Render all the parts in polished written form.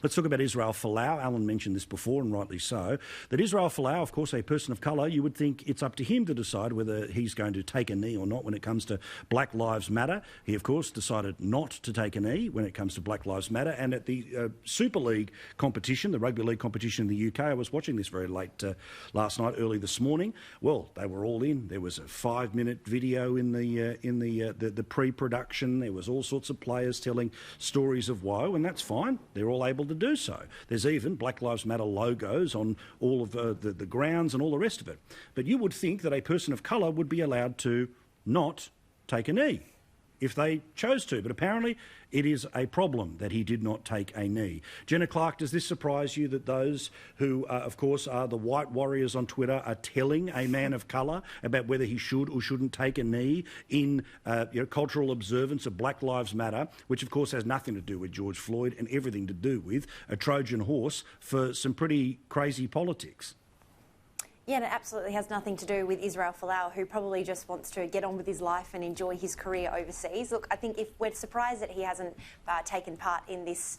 Let's talk about Israel Folau. Alan mentioned this before, and rightly so, that Israel Folau, of course, a person of colour, you would think it's up to him to decide whether he's going to take a knee or not when it comes to Black Lives Matter. He, of course, decided not to take a knee when it comes to Black Lives Matter. And at the Super League competition, the Rugby League competition in the UK, I was watching this very late last night, early this morning. Well, they were all in. There was a 5-minute video in the pre-production. There was all sorts of players telling stories of woe, and that's fine. They're all able to do so. There's even Black Lives Matter logos on all of the grounds and all the rest of it. But you would think that a person of colour would be allowed to not take a knee if they chose to. But apparently it is a problem that he did not take a knee. Jenna Clark, does this surprise you that those who, of course, are the white warriors on Twitter are telling a man of colour about whether he should or shouldn't take a knee in cultural observance of Black Lives Matter, which, of course, has nothing to do with George Floyd and everything to do with a Trojan horse for some pretty crazy politics? Yeah, and it absolutely has nothing to do with Israel Folau, who probably just wants to get on with his life and enjoy his career overseas. Look, I think if we're surprised that he hasn't taken part in this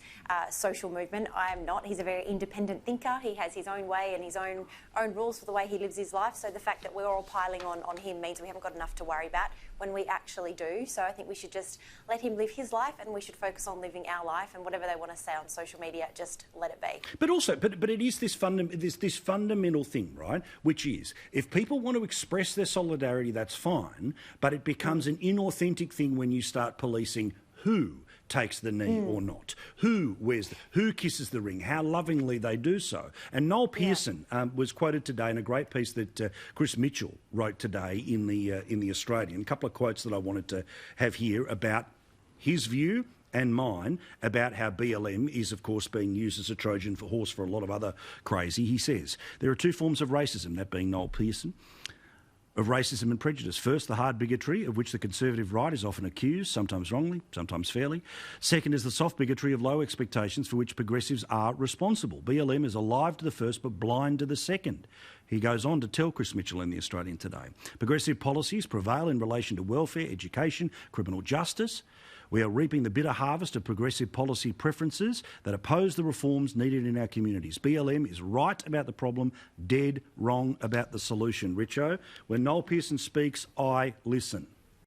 social movement, I am not. He's a very independent thinker. He has his own way and his own rules for the way he lives his life. So the fact that we're all piling on him means we haven't got enough to worry about when we actually do. So I think we should just let him live his life, and we should focus on living our life, and whatever they want to say on social media, just let it be. But also, but it is this fundamental thing, right? Which is, if people want to express their solidarity, that's fine, but it becomes an inauthentic thing when you start policing who takes the knee or not, who kisses the ring, how lovingly they do so. And Noel Pearson was quoted today in a great piece that Chris Mitchell wrote today in the Australian. A couple of quotes that I wanted to have here about his view and mine about how BLM is, of course, being used as a Trojan horse for a lot of other crazy. He says, there are two forms of racism, that being Noel Pearson, of racism and prejudice. First, the hard bigotry of which the conservative right is often accused, sometimes wrongly, sometimes fairly. Second is the soft bigotry of low expectations for which progressives are responsible. BLM is alive to the first but blind to the second. He goes on to tell Chris Mitchell in the Australian today. Progressive policies prevail in relation to welfare, education, criminal justice. We are reaping the bitter harvest of progressive policy preferences that oppose the reforms needed in our communities. BLM is right about the problem, dead wrong about the solution. Richo, when Noel Pearson speaks, I listen.